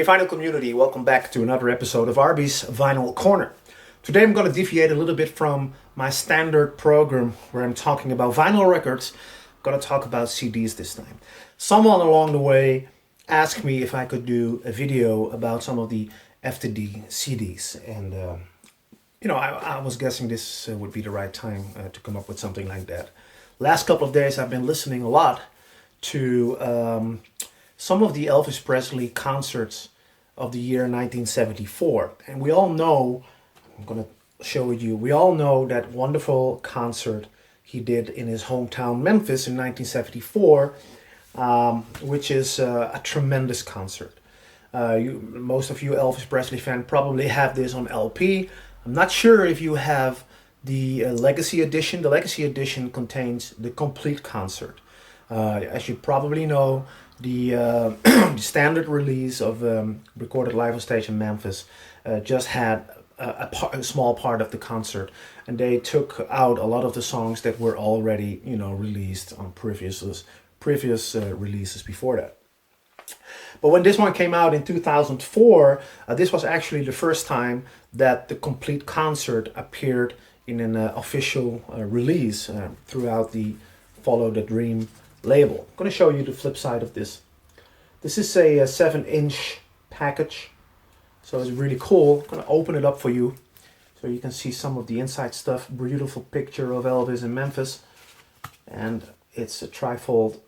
Hey vinyl community, welcome back to another episode of Arby's Vinyl Corner. Today I'm going to deviate a little bit from my standard program where I'm talking about vinyl records. I'm going to talk about CDs this time. Someone along the way asked me if I could do a video about some of the FTD CDs, and I was guessing this would be the right time to come up with something like that. Last couple of days I've been listening a lot to some of the Elvis Presley concerts of the year 1974. And we all know, I'm going to show you, we all know that wonderful concert he did in his hometown Memphis in 1974, which is a tremendous concert. Most of you Elvis Presley fans probably have this on LP. I'm not sure if you have the Legacy Edition. The Legacy Edition contains the complete concert. As you probably know, the standard release of Recorded Live on Stage in Memphis just had a small part of the concert, and they took out a lot of the songs that were already released on previous releases before that. But when this one came out in 2004, this was actually the first time that the complete concert appeared in an official release throughout the Follow the Dream label. I'm going to show you the flip side of this. This is a 7-inch package, so it's really cool. I'm going to open it up for you so you can see some of the inside stuff. Beautiful picture of Elvis in Memphis, and it's a trifold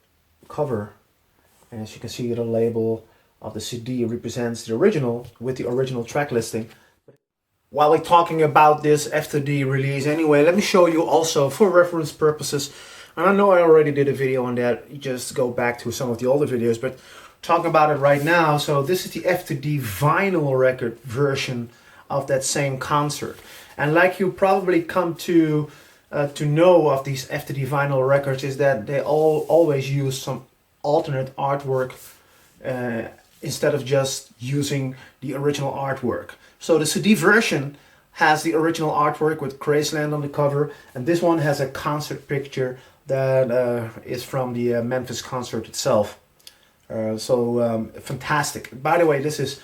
cover. And as you can see, the label of the CD represents the original with the original track listing. While we're talking about this FTD release anyway, let me show you also for reference purposes. And I know I already did a video on that. You just go back to some of the older videos, but talking about it right now. So this is the FTD vinyl record version of that same concert. And like you probably come to know of these FTD vinyl records, is that they always use some alternate artwork instead of just using the original artwork. So the CD version has the original artwork with Graceland on the cover, and this one has a concert picture that is from the Memphis concert itself. Fantastic. By the way, this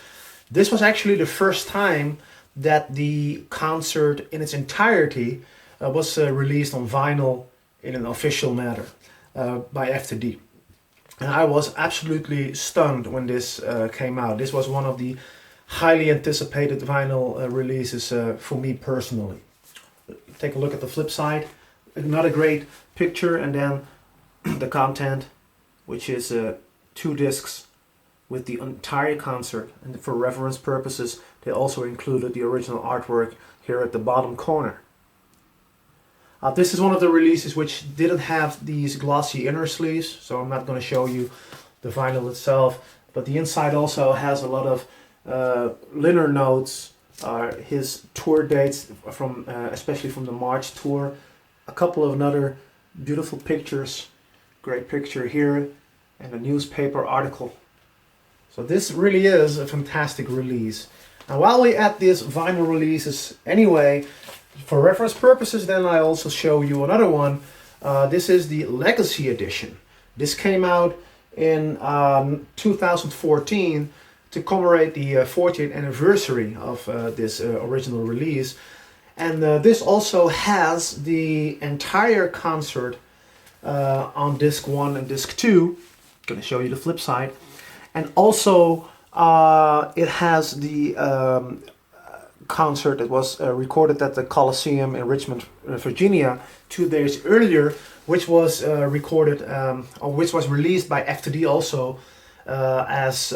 was actually the first time that the concert in its entirety was released on vinyl in an official manner by FTD. And I was absolutely stunned when this came out. This was one of the highly anticipated vinyl releases for me personally. Take a look at the flip side. Another great picture, and then the content, which is 2 discs with the entire concert. And for reference purposes, they also included the original artwork here at the bottom corner. This is one of the releases which didn't have these glossy inner sleeves, so I'm not going to show you the vinyl itself. But the inside also has a lot of liner notes, his tour dates from, especially from the March tour. A couple of another beautiful pictures, great picture here, and a newspaper article. So this really is a fantastic release. And while we're at these vinyl releases anyway, for reference purposes, then I also show you another one. This is the Legacy Edition. This came out in 2014 to commemorate the 40th anniversary of this original release. And this also has the entire concert on disc 1 and disc 2. I'm going to show you the flip side. And also it has the concert that was recorded at the Coliseum in Richmond, Virginia 2 days earlier, which was recorded or which was released by FTD also as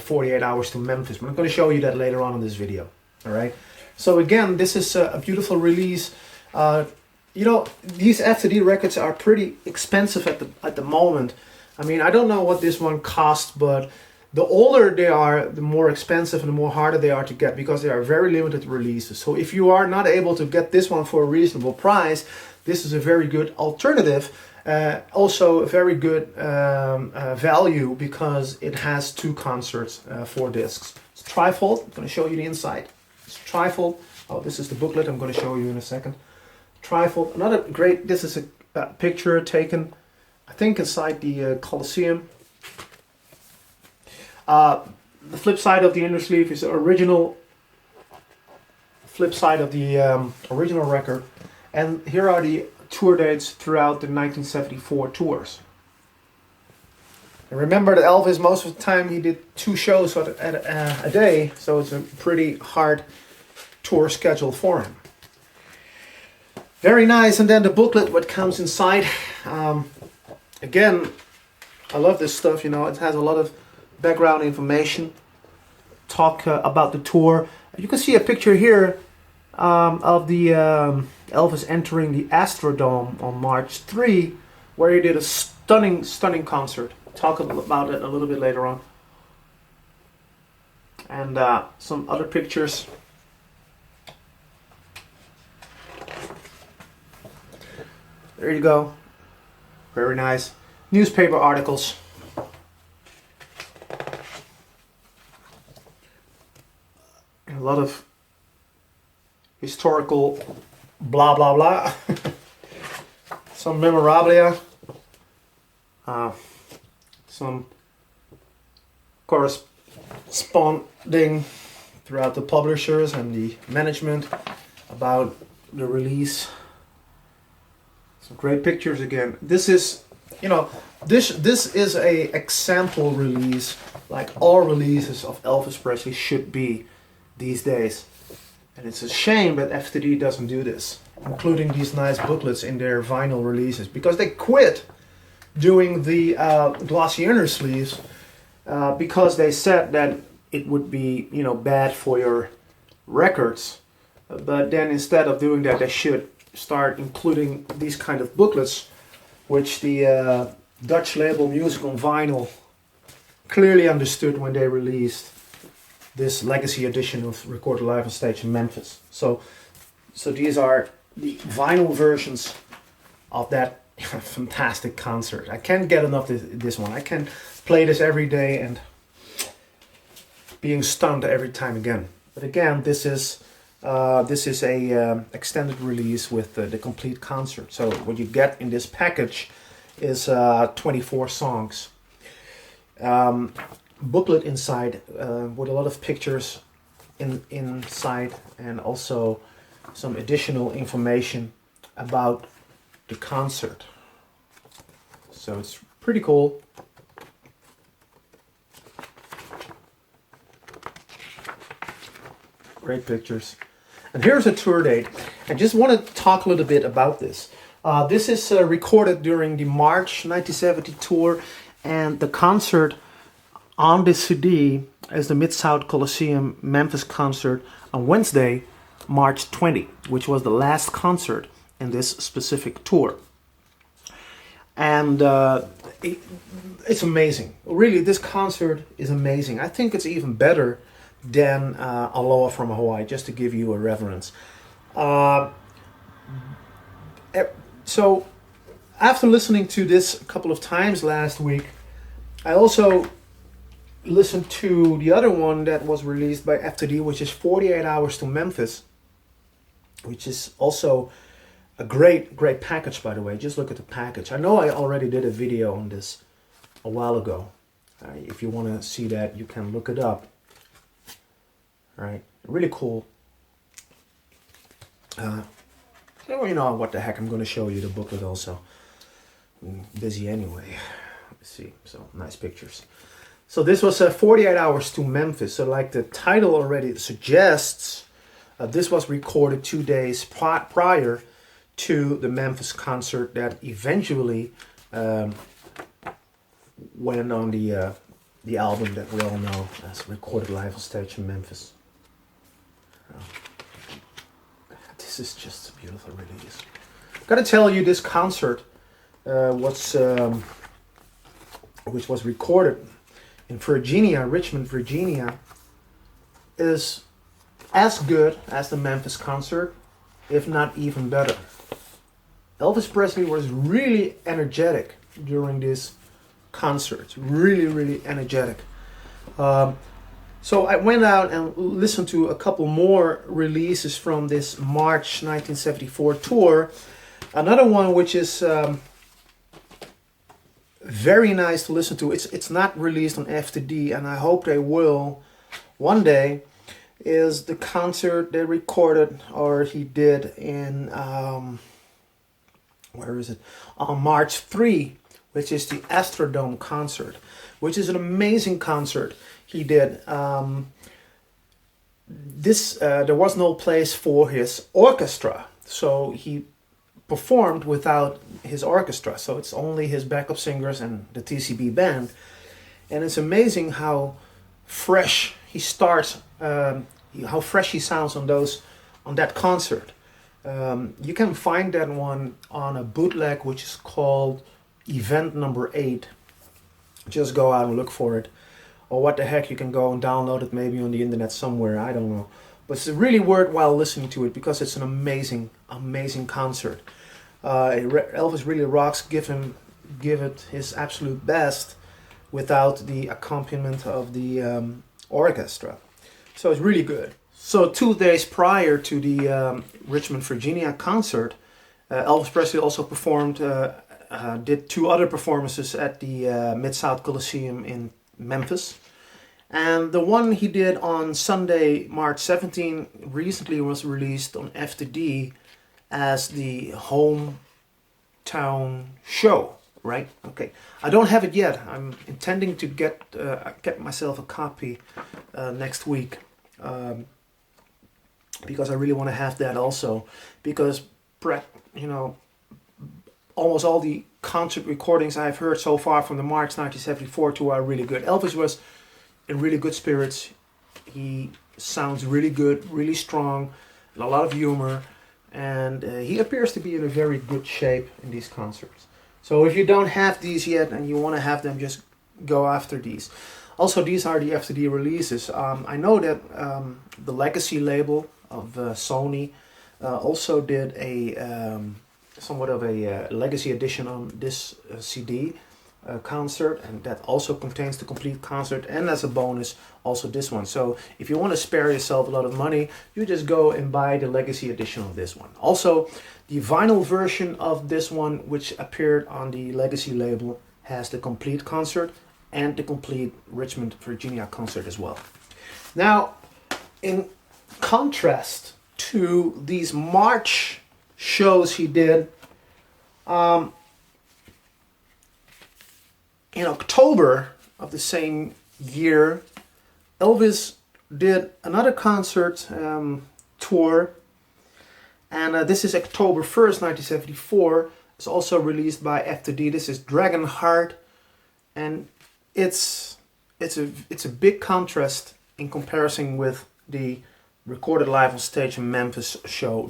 48 Hours to Memphis. But I'm going to show you that later on in this video. All right. So again, this is a beautiful release. These FTD records are pretty expensive at the moment. I mean, I don't know what this one costs, but the older they are, the more expensive and the more harder they are to get, because they are very limited releases. So if you are not able to get this one for a reasonable price, this is a very good alternative. Also a very good value, because it has 2 concerts, 4 discs. It's trifold. I'm going to show you the inside. It's trifold. Oh, this is the booklet. I'm going to show you in a second. Trifold. Another great. This is a picture taken, I think, inside the Coliseum. the flip side of the inner sleeve is the original flip side of the original record. And here are the tour dates throughout the 1974 tours. And remember that Elvis, most of the time, he did 2 shows a day, so it's a pretty hard tour schedule for him. Very nice. And then the booklet, what comes inside. Again, I love this stuff, you know, it has a lot of background information, talk about the tour. You can see a picture here of the Elvis entering the Astrodome on March 3, where he did a stunning concert. Talk about it a little bit later on. And some other pictures. There you go. Very nice. Newspaper articles. A lot of historical blah blah blah. Some memorabilia. Some corresponding throughout the publishers and the management about the release. Some great pictures again. This is, you know, this is a example release, like all releases of Elvis Presley should be these days. And it's a shame that FTD doesn't do this, including these nice booklets in their vinyl releases, because they quit doing the glossy inner sleeves because they said that it would be, you know, bad for your records. But then instead of doing that, they should start including these kind of booklets, which the Dutch label Music on Vinyl clearly understood when they released this legacy edition of Recorded Live on Stage in Memphis. So these are the vinyl versions of that fantastic concert. I can't get enough of this one. I can play this every day and being stunned every time again. But again, this is a extended release with the complete concert. So what you get in this package is 24 songs. Booklet inside with a lot of pictures inside, and also some additional information about the concert. So it's pretty cool. Great pictures. And here's a tour date. I just want to talk a little bit about this. This is recorded during the March 1970 tour, and the concert on this CD is the Mid-South Coliseum Memphis concert on Wednesday, March 20, which was the last concert in this specific tour. And it's amazing. Really, this concert is amazing. I think it's even better than Aloha from Hawaii, just to give you a reference. So after listening to this a couple of times last week, I also listened to the other one that was released by FTD, which is 48 Hours to Memphis, which is also a great package, by the way. Just look at the package. I know I already did a video on this a while ago. If you want to see that, you can look it up. All right, really cool. So you know what the heck, I'm going to show you the booklet also. I'm busy anyway. Let's see, so nice pictures. So this was 48 Hours to Memphis. So like the title already suggests, this was recorded 2 days prior to the Memphis concert that eventually went on the album that we all know as Recorded Live on Stage in Memphis. This is just a beautiful release. Gotta tell you, this concert which was recorded in Virginia, Richmond, Virginia, is as good as the Memphis concert, if not even better. Elvis Presley was really energetic during this concert, really energetic. So I went out and listened to a couple more releases from this March 1974 tour. Another one which is very nice to listen to. It's not released on FTD, and I hope they will one day. Is the concert they recorded or he did in where is it, on March 3, which is the Astrodome concert, which is an amazing concert he did. There was no place for his orchestra, so he performed without his orchestra, so it's only his backup singers and the TCB band. And it's amazing how fresh he starts, how fresh he sounds on that concert. You can find that one on a bootleg which is called Event Number 8. Just go out and look for it. Or what the heck, you can go and download it maybe on the internet somewhere, I don't know. But it's really worthwhile listening to it because it's an amazing, amazing concert. Elvis really rocks, give it his absolute best without the accompaniment of the orchestra. So it's really good. So 2 days prior to the Richmond, Virginia concert, Elvis Presley also performed, did 2 other performances at the Mid-South Coliseum in Memphis. And the one he did on Sunday, March 17, recently was released on FTD as the hometown show, right? Okay, I don't have it yet. I'm intending to get myself a copy next week because I really want to have that also. Because almost all the concert recordings I've heard so far from the March 1974 tour are really good. Elvis was in really good spirits. He sounds really good, really strong, and a lot of humor. And he appears to be in a very good shape in these concerts. So if you don't have these yet and you want to have them, just go after these. Also, these are the FTD releases. I know that the Legacy label of Sony also did a somewhat of a Legacy edition on this CD concert, and that also contains the complete concert, and as a bonus also this one. So if you want to spare yourself a lot of money, you just go and buy the Legacy edition of this one. Also, the vinyl version of this one, which appeared on the Legacy label, has the complete concert and the complete Richmond, Virginia concert as well. Now, in contrast to these March shows he did, in October of the same year, Elvis did another concert tour, and this is October 1st, 1974. It's also released by FTD. This is Dragon Heart, and it's a big contrast in comparison with the recorded live on stage in Memphis show.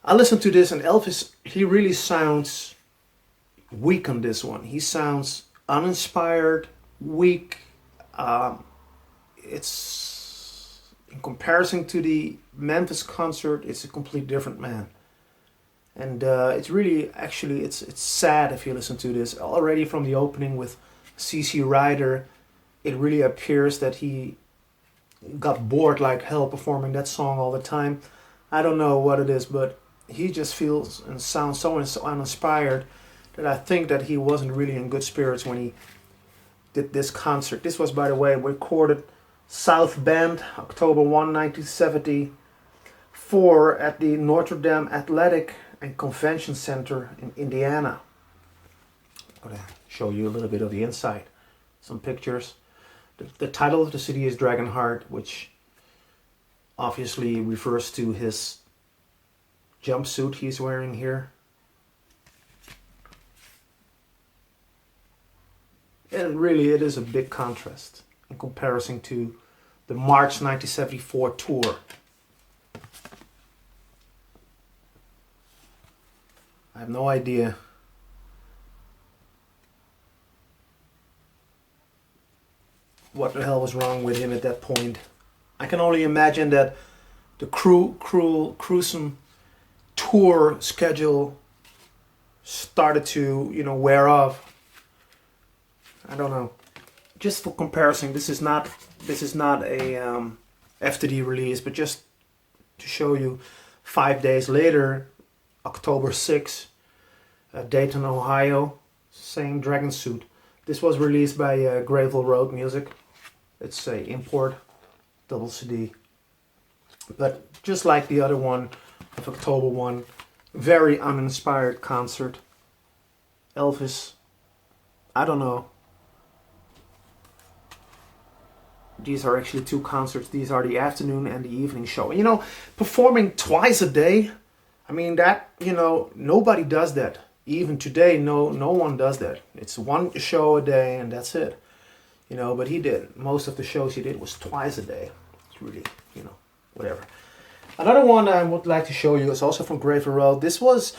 I listened to this, and Elvis, he really sounds weak on this one. He sounds uninspired, weak. It's in comparison to the Memphis concert, it's a completely different man. And it's really, actually, it's sad if you listen to this. Already from the opening with CC Rider, it really appears that he got bored like hell performing that song all the time. I don't know what it is, but he just feels and sounds so uninspired that I think that he wasn't really in good spirits when he did this concert. This was, by the way, recorded South Bend, October 1, 1974 at the Notre Dame Athletic and Convention Center in Indiana. I'm going to show you a little bit of the inside. Some pictures. The title of the CD is Dragon Heart, which obviously refers to his jumpsuit he's wearing here. And really, it is a big contrast in comparison to the March 1974 tour. I have no idea what the hell was wrong with him at that point. I can only imagine that the gruesome tour schedule started to, wear off. I don't know. Just for comparison, this is not a FTD release, but just to show you, 5 days later, October 6th, Dayton, Ohio, Same dragon suit. This was released by Gravel Road Music. It's a import double CD. But just like the other one of October 1, very uninspired concert. Elvis, I don't know. These are actually two concerts. These are the afternoon and the evening show. You know, performing twice a day, I mean that, you know, nobody does that. Even today, no one does that. It's one show a day and that's it. You know, but he did. Most of the shows he did was twice a day. It's really, you know, whatever. Another one I would like to show you is also from Gravel Road. This was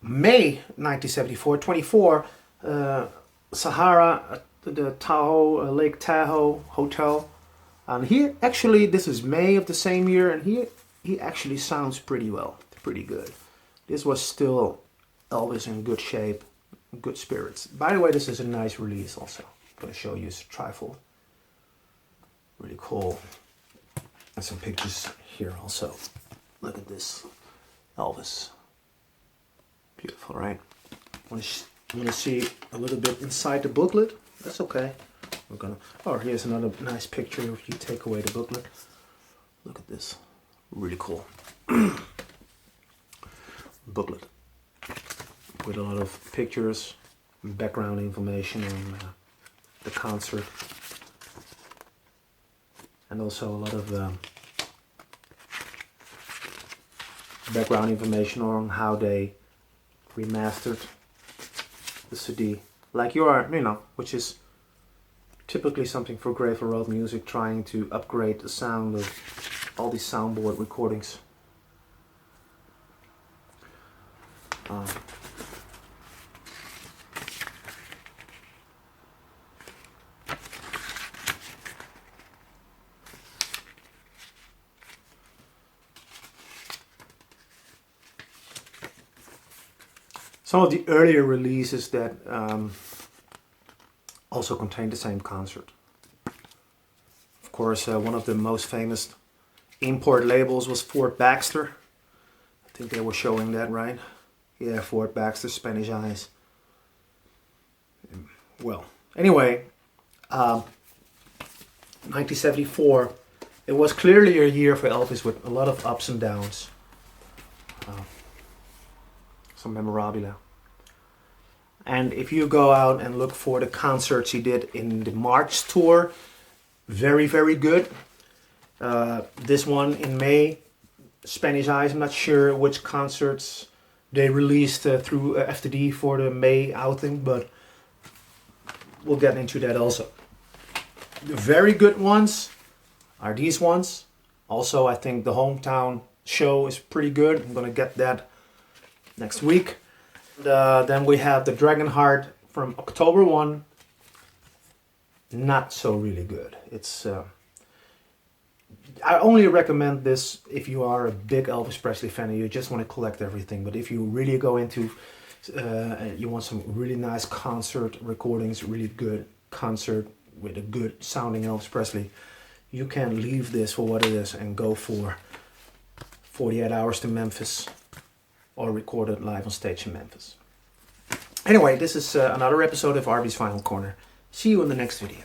May 1974, 24, Sahara at the Tahoe, Lake Tahoe Hotel. And he actually, this is May of the same year, and he actually sounds pretty well, pretty good. This was still Elvis in good shape, good spirits. By the way, this is a nice release also. I'm going to show you his trifold. Really cool. And some pictures here also. Look at this. Elvis. Beautiful, right? Want to see a little bit inside the booklet? That's okay. We're gonna. Oh, here's another nice picture if you take away the booklet. Look at this. Really cool. Booklet with a lot of pictures, background information on the concert, and also a lot of background information on how they remastered the CD, like you know, which is typically something for Gravel Road Music, trying to upgrade the sound of all these soundboard recordings. Some of the earlier releases that also contained the same concert. Of course, one of the most famous import labels was Fort Baxter. I think they were showing that, right? Yeah, Fort Baxter, Spanish Eyes. Well, anyway, 1974, it was clearly a year for Elvis with a lot of ups and downs. Some memorabilia. And if you go out and look for the concerts he did in the March tour, very, very good. This one in May, Spanish Eyes, I'm not sure which concerts they released through FTD for the May outing, but we'll get into that also. The very good ones are these ones. Also, I think the hometown show is pretty good. I'm gonna get that next week. Then we have the Dragonheart from October 1. Not so really good. It's I only recommend this if you are a big Elvis Presley fan and you just want to collect everything. But if you really go into you want some really nice concert recordings, really good concert with a good sounding Elvis Presley, you can leave this for what it is and go for 48 Hours to Memphis, or recorded live on stage in Memphis. Anyway, this is another episode of RB's Final Corner. See you in the next video.